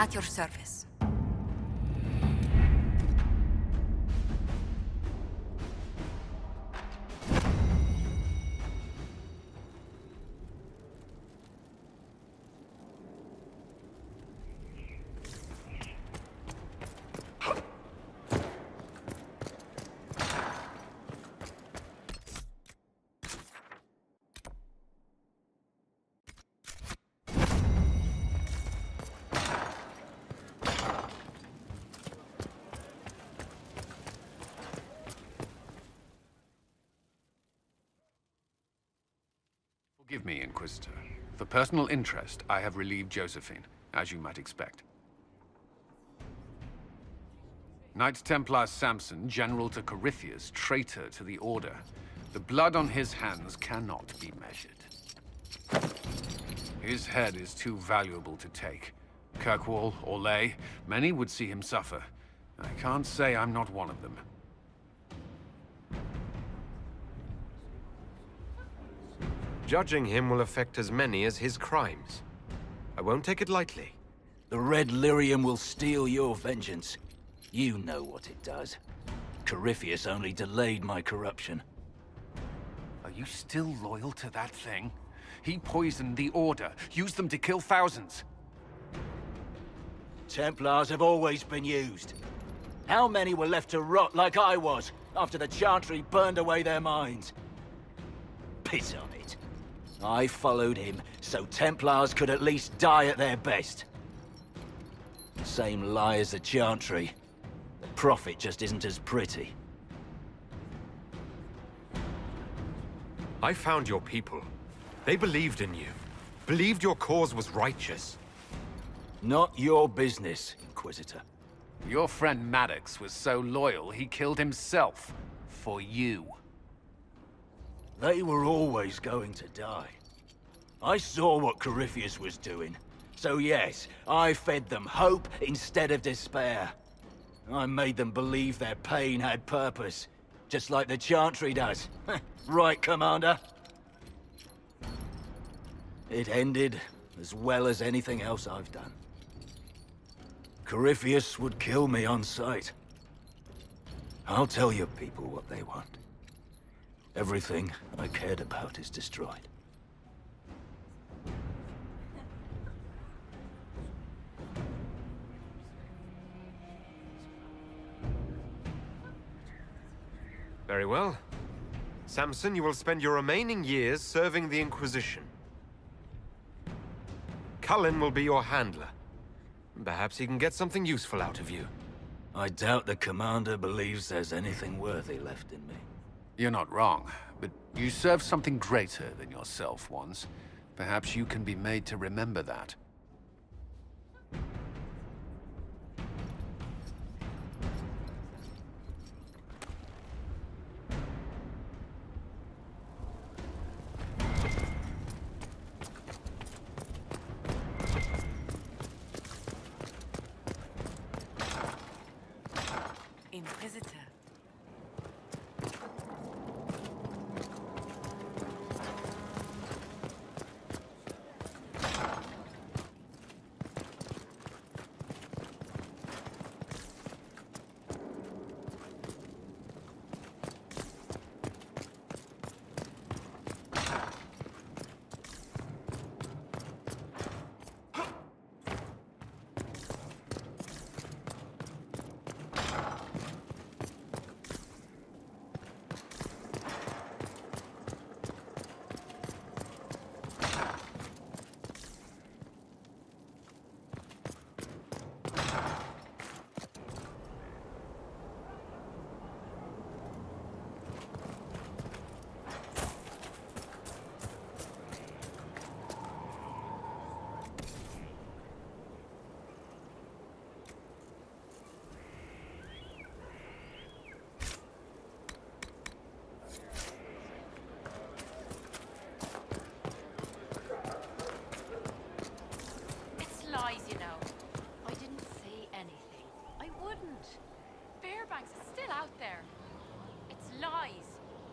At your service. Forgive me, Inquisitor. For personal interest, I have relieved Josephine, as you might expect. Knight Templar Samson, General to Corypheus, traitor to the Order. The blood on his hands cannot be measured. His head is too valuable to take. Kirkwall, Orlais, many would see him suffer. I can't say I'm not one of them. Judging him will affect as many as his crimes. I won't take it lightly. The Red Lyrium will steal your vengeance. You know what it does. Corypheus only delayed my corruption. Are you still loyal to that thing? He poisoned the Order, used them to kill thousands. Templars have always been used. How many were left to rot like I was, after the Chantry burned away their minds? Piss on it. I followed him, so Templars could at least die at their best. Same lie as the Chantry. The Prophet just isn't as pretty. I found your people. They believed in you. Believed your cause was righteous. Not your business, Inquisitor. Your friend Maddox was so loyal, he killed himself. For you. They were always going to die. I saw what Corypheus was doing. So yes, I fed them hope instead of despair. I made them believe their pain had purpose. Just like the Chantry does. Right, Commander? It ended as well as anything else I've done. Corypheus would kill me on sight. I'll tell your people what they want. Everything I cared about is destroyed. Very well. Samson, you will spend your remaining years serving the Inquisition. Cullen will be your handler. Perhaps he can get something useful out of you. I doubt the Commander believes there's anything worthy left in me. You're not wrong, but you served something greater than yourself once. Perhaps you can be made to remember that. Inquisitor.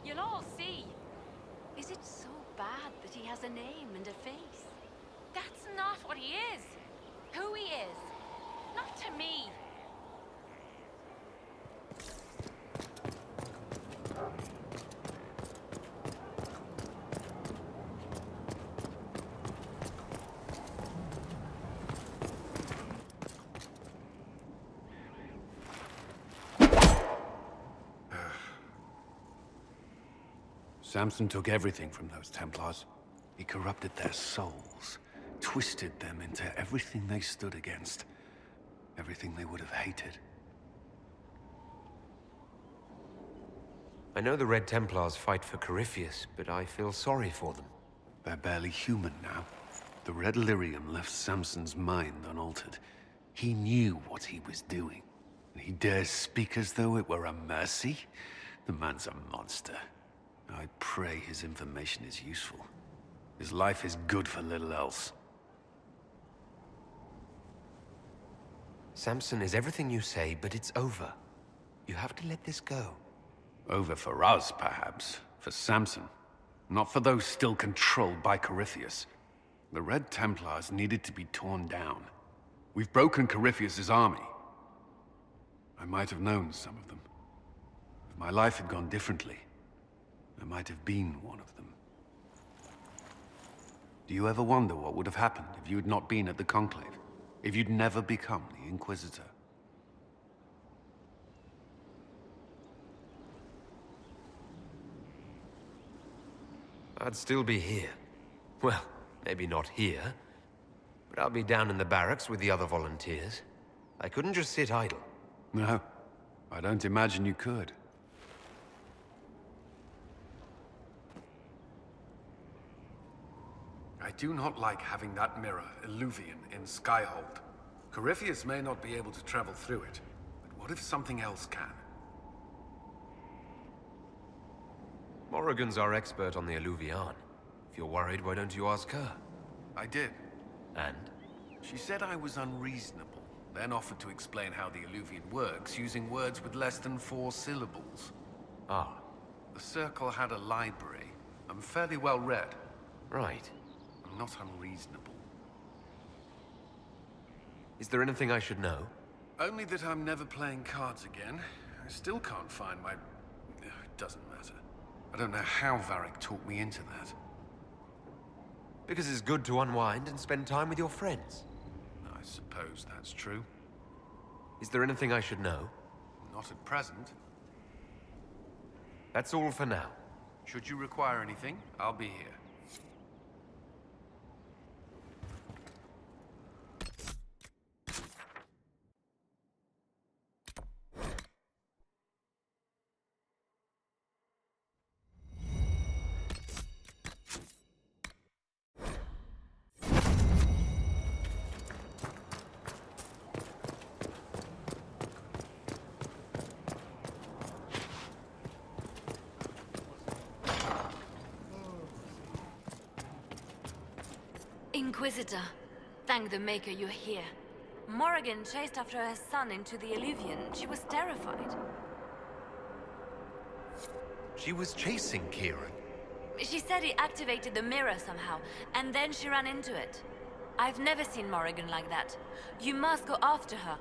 You'll all see. Is it so bad that he has a name and a face? That's not what he is. Who he is Not to me. Samson took everything from those Templars. He corrupted their souls, twisted them into everything they stood against, everything they would have hated. I know the Red Templars fight for Corypheus, but I feel sorry for them. They're barely human now. The Red Lyrium left Samson's mind unaltered. He knew what he was doing, and he dares speak as though it were a mercy? The man's a monster. I pray his information is useful. His life is good for little else. Samson is everything you say, but it's over. You have to let this go. Over for us, perhaps. For Samson. Not for those still controlled by Corypheus. The Red Templars needed to be torn down. We've broken Corypheus's army. I might have known some of them. If my life had gone differently, I might have been one of them. Do you ever wonder what would have happened if you had not been at the Conclave? If you'd never become the Inquisitor? I'd still be here. Well, maybe not here, but I'll be down in the barracks with the other volunteers. I couldn't just sit idle. No, I don't imagine you could. I do not like having that mirror, Illuvian, in Skyhold. Corypheus may not be able to travel through it, but what if something else can? Morrigan's our expert on the Illuvian. If you're worried, why don't you ask her? I did. And? She said I was unreasonable, then offered to explain how the Illuvian works using words with less than 4 syllables. Ah, The Circle had a library. I'm fairly well read. right. I'm not unreasonable. Is there anything I should know? Only that I'm never playing cards again. I still can't find my... It doesn't matter. I don't know how Varric talked me into that. Because it's good to unwind and spend time with your friends. I suppose that's true. Is there anything I should know? Not at present. That's all for now. Should you require anything, I'll be here. Inquisitor, thank the Maker you're here. Morrigan chased after her son into the Illuvian. She was terrified. She was chasing Kieran. She said he activated the mirror somehow, and then she ran into it. I've never seen Morrigan like that. You must go after her.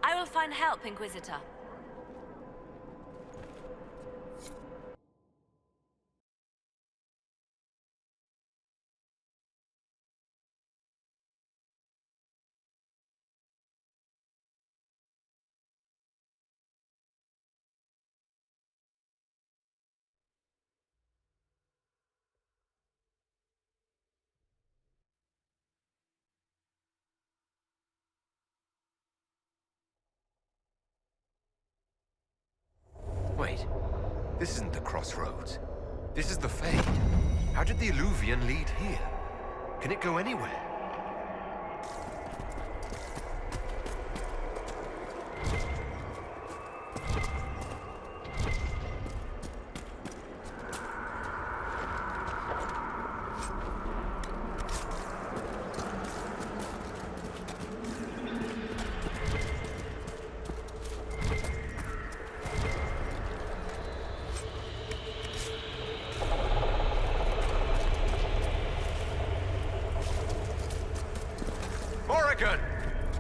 I will find help, Inquisitor. Wait, this isn't the crossroads. This is the Fade. How did the Illuvian lead here? Can it go anywhere?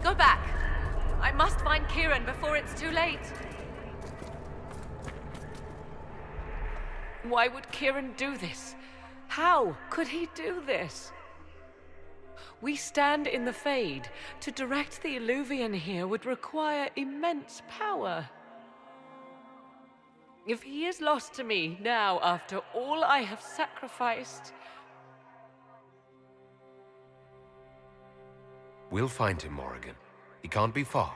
Go back. find Kieran before it's too late. Why would Kieran do this? How could he do this? We stand in the Fade. To direct the Illuvian here would require immense power. If he is lost to me now after all I have sacrificed... We'll find him, Morrigan. He can't be far.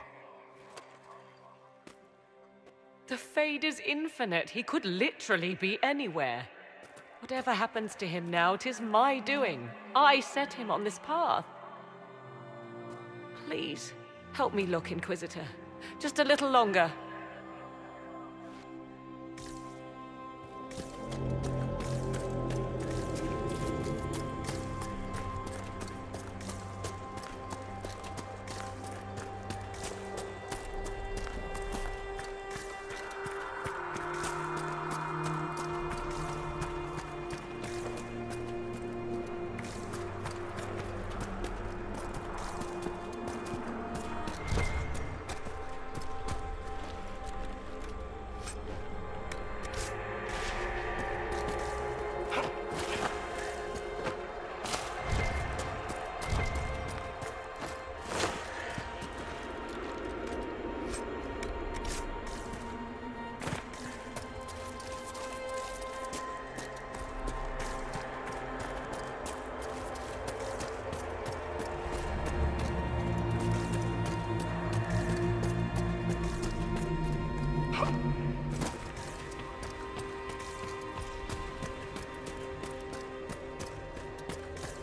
The Fade is infinite. He could literally be anywhere. Whatever happens to him now, 'tis my doing. I set him on this path. Please, help me look, Inquisitor. Just a little longer.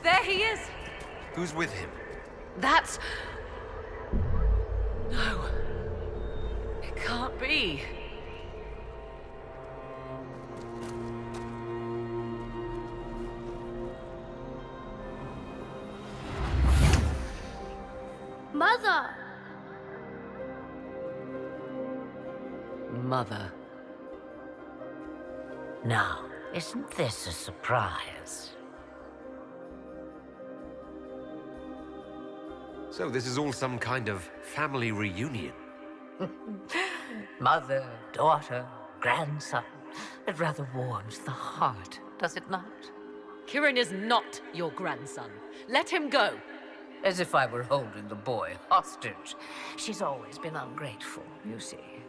There he is! Who's with him? That's... No. It can't be. Mother! Mother. Now, isn't this a surprise? So this is all some kind of family reunion. Mother, daughter, grandson. It rather warms the heart, does it not? Kieran is not your grandson. Let him go. As if I were holding the boy hostage. She's always been ungrateful, you see.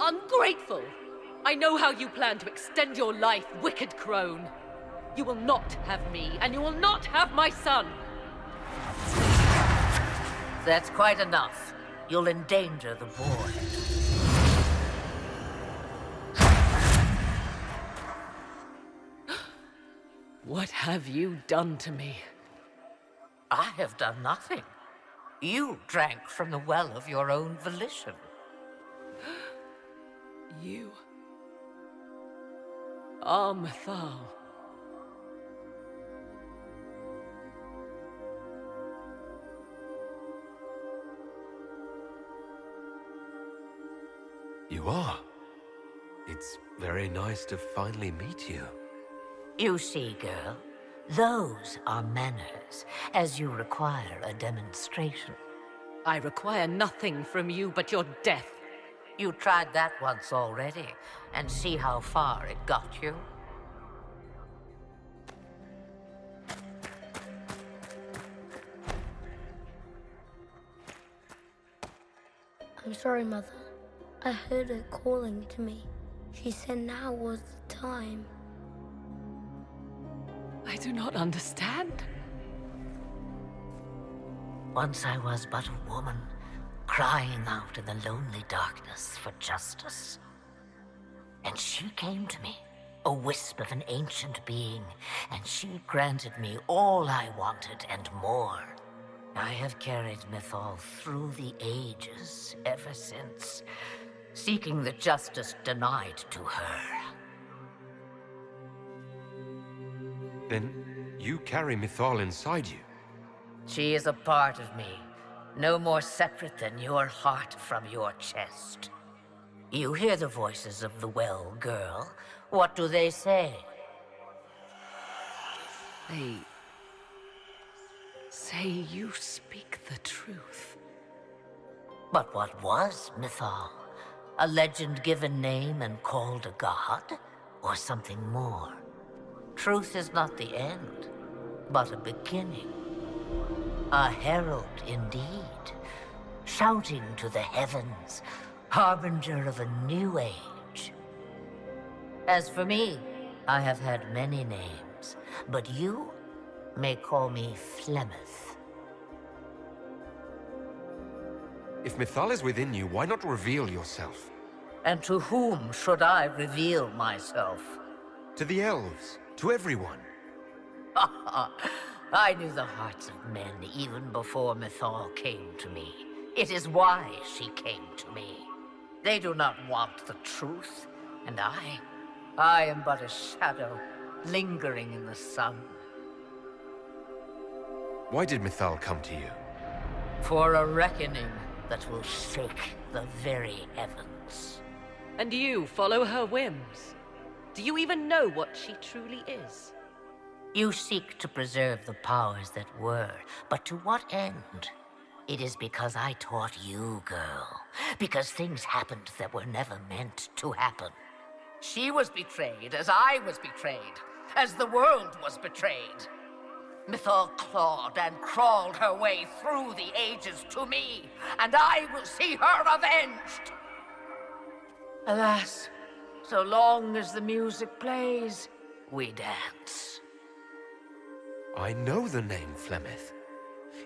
Ungrateful! I know how you plan to extend your life, wicked crone. You will not have me, and you will not have my son. That's quite enough. You'll endanger the boy. What have you done to me? I have done nothing. You drank from the well of your own volition. You are Mythal. You are. It's very nice to finally meet you. You see, girl, those are manners, as you require a demonstration. I require nothing from you but your death. You tried that once already, and see how far it got you? I'm sorry, Mother. I heard her calling to me. She said now was the time. I do not understand. Once I was but a woman, crying out in the lonely darkness for justice. And she came to me, a wisp of an ancient being, and she granted me all I wanted and more. I have carried Mythal through the ages ever since, seeking the justice denied to her. Then you carry Mythal inside you. She is a part of me, no more separate than your heart from your chest. You hear the voices of the well, girl. What do they say? They say you speak the truth. But what was Mythal? A legend given name and called a god? Or something more? Truth is not the end, but a beginning. A herald indeed, shouting to the heavens, harbinger of a new age. As for me, I have had many names, but you may call me Flemeth. If Mythal is within you, why not reveal yourself? And to whom should I reveal myself? To the elves, to everyone. I knew the hearts of men even before Mythal came to me. It is why she came to me. They do not want the truth, and I am but a shadow, lingering in the sun. Why did Mythal come to you? For a reckoning that will shake the very heavens. And you follow her whims? Do you even know what she truly is? You seek to preserve the powers that were, but to what end? It is because I taught you, girl. Because things happened that were never meant to happen. She was betrayed as I was betrayed, as the world was betrayed. Mythal clawed and crawled her way through the ages to me, and I will see her avenged! Alas, so long as the music plays, we dance. I know the name Flemeth.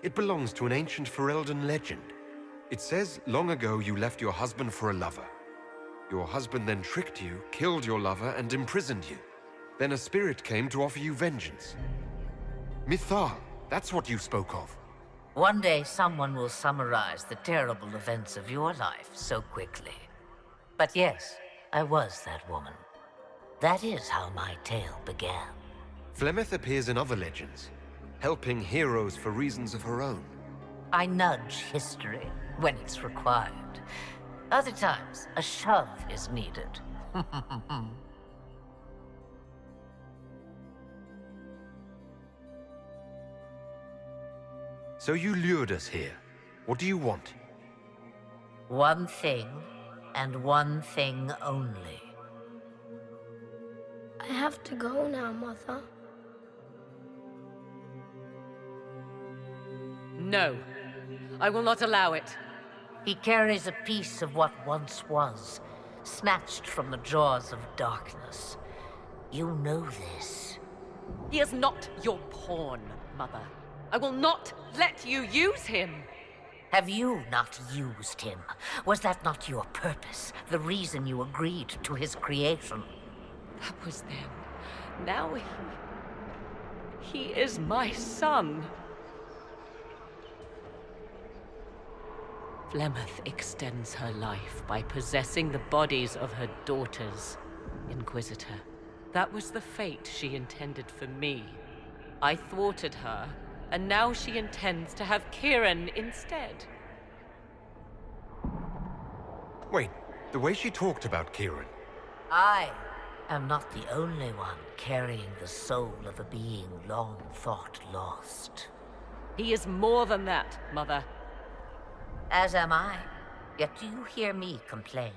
It belongs to an ancient Ferelden legend. It says long ago you left your husband for a lover. Your husband then tricked you, killed your lover, and imprisoned you. Then a spirit came to offer you vengeance. Mythal, that's what you spoke of. One day someone will summarize the terrible events of your life so quickly. But yes, I was that woman. That is how my tale began. Flemeth appears in other legends, helping heroes for reasons of her own. I nudge history when it's required. Other times, a shove is needed. So you lured us here. What do you want? One thing, and one thing only. I have to go now, Mother. No. I will not allow it. He carries a piece of what once was, snatched from the jaws of darkness. You know this. He is not your pawn, Mother. I will not let you use him. Have you not used him? Was that not your purpose? The reason you agreed to his creation? That was then. Now he is my son. Flemeth extends her life by possessing the bodies of her daughters, Inquisitor. That was the fate she intended for me. I thwarted her, and now she intends to have Kieran instead. Wait, the way she talked about Kieran. I am not the only one carrying the soul of a being long thought lost. He is more than that, Mother. As am I. Yet do you hear me complain?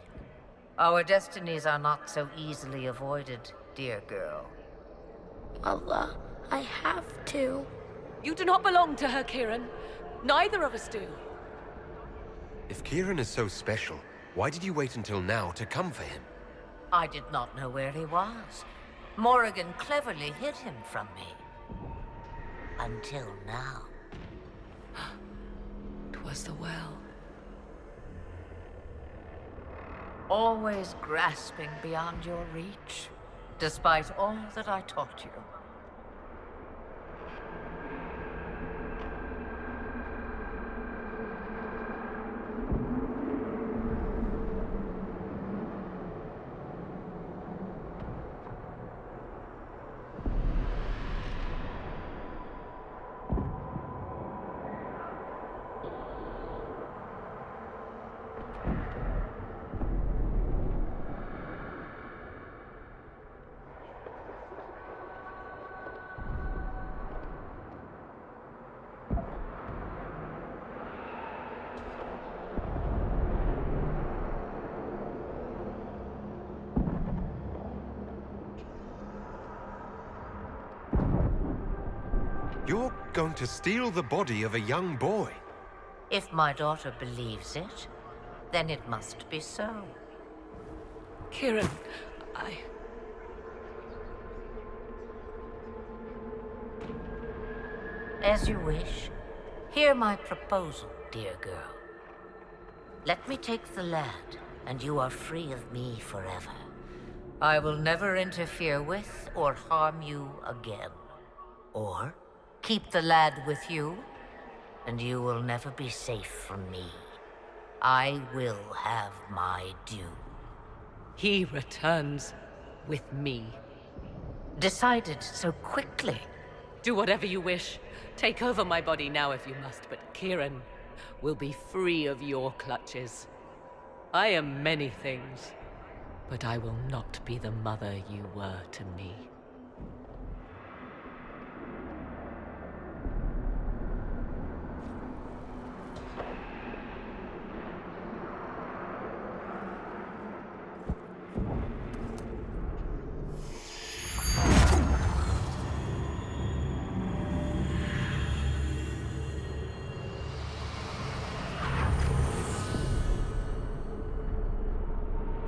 Our destinies are not so easily avoided, dear girl. Mother, I have to. You do not belong to her, Kieran. Neither of us do. If Kieran is so special, why did you wait until now to come for him? I did not know where he was. Morrigan cleverly hid him from me. Until now. It was the well. Always grasping beyond your reach, despite all that I taught you. You're going to steal the body of a young boy. If my daughter believes it, then it must be so. Kieran, As you wish. Hear my proposal, dear girl. Let me take the lad, and you are free of me forever. I will never interfere with or harm you again. Or keep the lad with you, and you will never be safe from me. I will have my due. he returns with me. Decided so quickly. Do whatever you wish. Take over my body now if you must, but Kieran will be free of your clutches. I am many things, but I will not be the mother you were to me.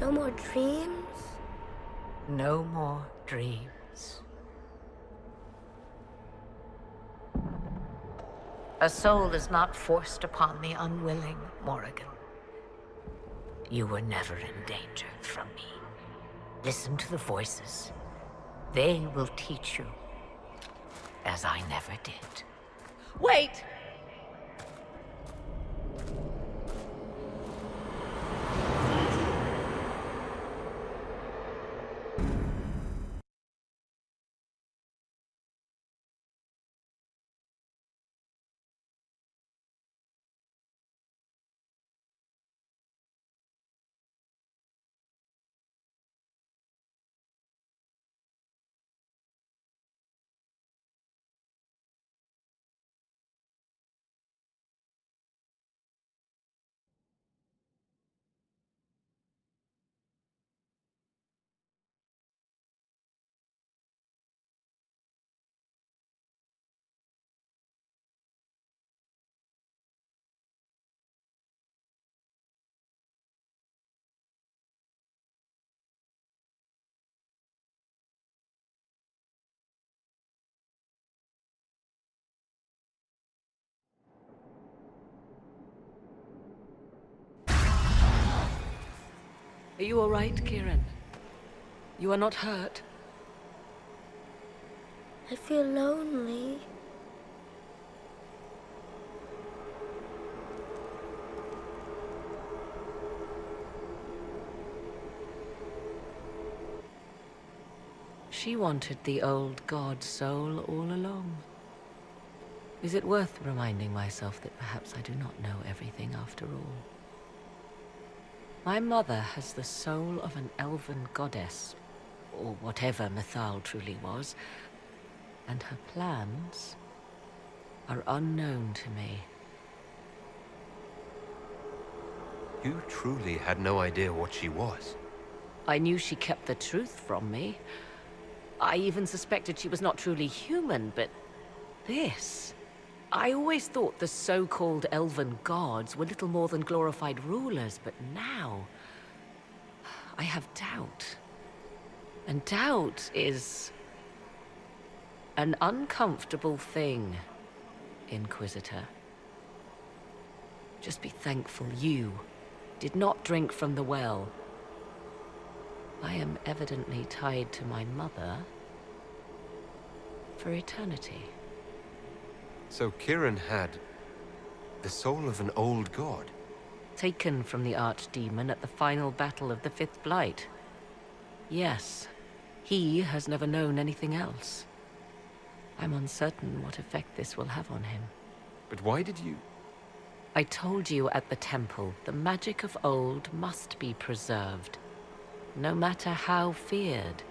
No more dreams? No more dreams. A soul is not forced upon the unwilling, Morrigan. You were never in danger from me. Listen to the voices. They will teach you, as I never did. Wait! Are you all right, Kieran? You are not hurt? I feel lonely. She wanted the old god soul all along. Is it worth reminding myself that perhaps I do not know everything after all? My mother has the soul of an elven goddess, or whatever Mythal truly was, and her plans are unknown to me. You truly had no idea what she was. I knew she kept the truth from me. I even suspected she was not truly human, but this... I always thought the so-called elven gods were little more than glorified rulers, but now... I have doubt. And doubt is... an uncomfortable thing, Inquisitor. Just be thankful you did not drink from the well. I am evidently tied to my mother for eternity. So Kieran had the soul of an old god. Taken from the archdemon at the final battle of the Fifth Blight. Yes, he has never known anything else. I'm uncertain what effect this will have on him. But why did you... I told you at the temple, the magic of old must be preserved, no matter how feared.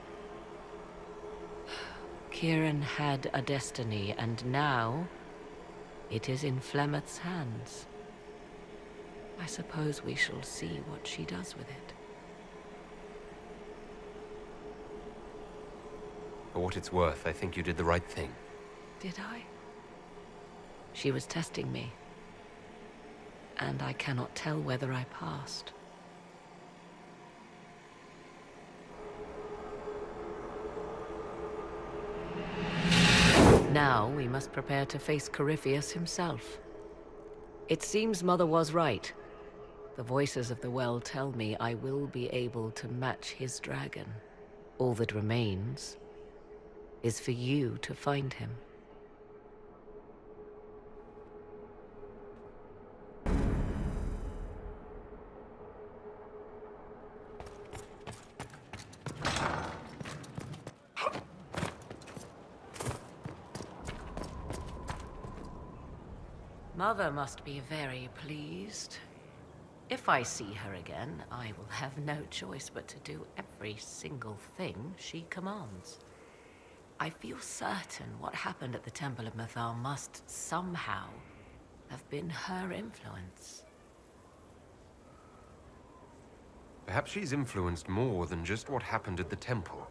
Kieran had a destiny, and now it is in Flemeth's hands. I suppose we shall see what she does with it. For what it's worth, I think you did the right thing. Did I? She was testing me. And I cannot tell whether I passed. Now we must prepare to face Corypheus himself. It seems Mother was right. The voices of the well tell me I will be able to match his dragon. All that remains is for you to find him. Mother must be very pleased. If I see her again, I will have no choice but to do every single thing she commands. I feel certain what happened at the Temple of Mythal must somehow have been her influence. Perhaps she's influenced more than just what happened at the temple.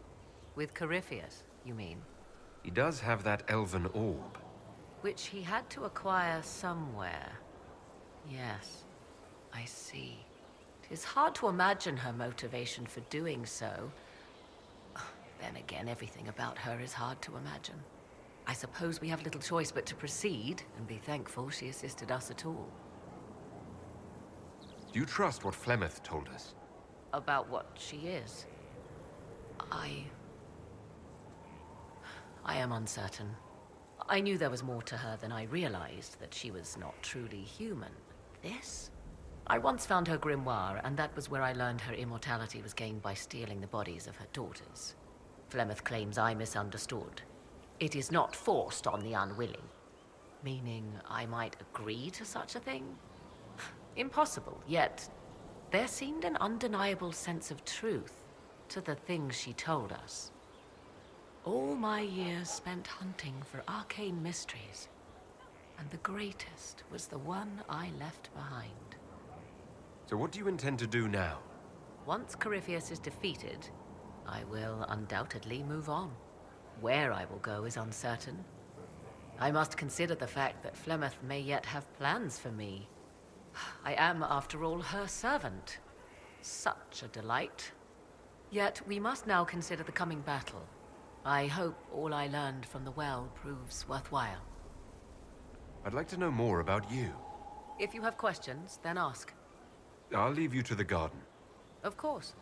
With Corypheus, you mean? He does have that elven orb. Which he had to acquire somewhere. Yes, I see. It is hard to imagine her motivation for doing so. Then again, everything about her is hard to imagine. I suppose we have little choice but to proceed and be thankful she assisted us at all. Do you trust what Flemeth told us? About what she is? I am uncertain. I knew there was more to her than I realized, that she was not truly human. This? I once found her grimoire, and that was where I learned her immortality was gained by stealing the bodies of her daughters. Flemeth claims I misunderstood. It is not forced on the unwilling. Meaning I might agree to such a thing? Impossible, yet there seemed an undeniable sense of truth to the things she told us. All my years spent hunting for arcane mysteries, and the greatest was the one I left behind. So what do you intend to do now? Once Corypheus is defeated, I will undoubtedly move on. Where I will go is uncertain. I must consider the fact that Flemeth may yet have plans for me. I am, after all, her servant. Such a delight. Yet we must now consider the coming battle. I hope all I learned from the well proves worthwhile. I'd like to know more about you. If you have questions, then ask. I'll leave you to the garden. Of course.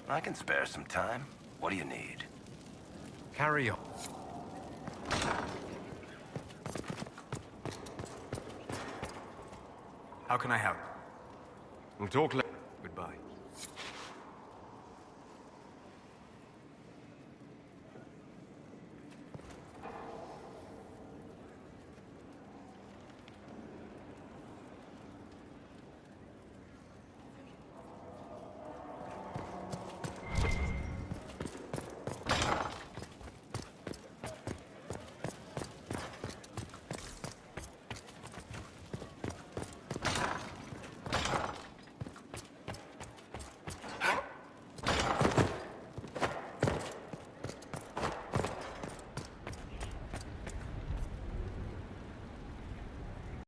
I can spare some time. What do you need? Carry on. How can I help? We'll talk later.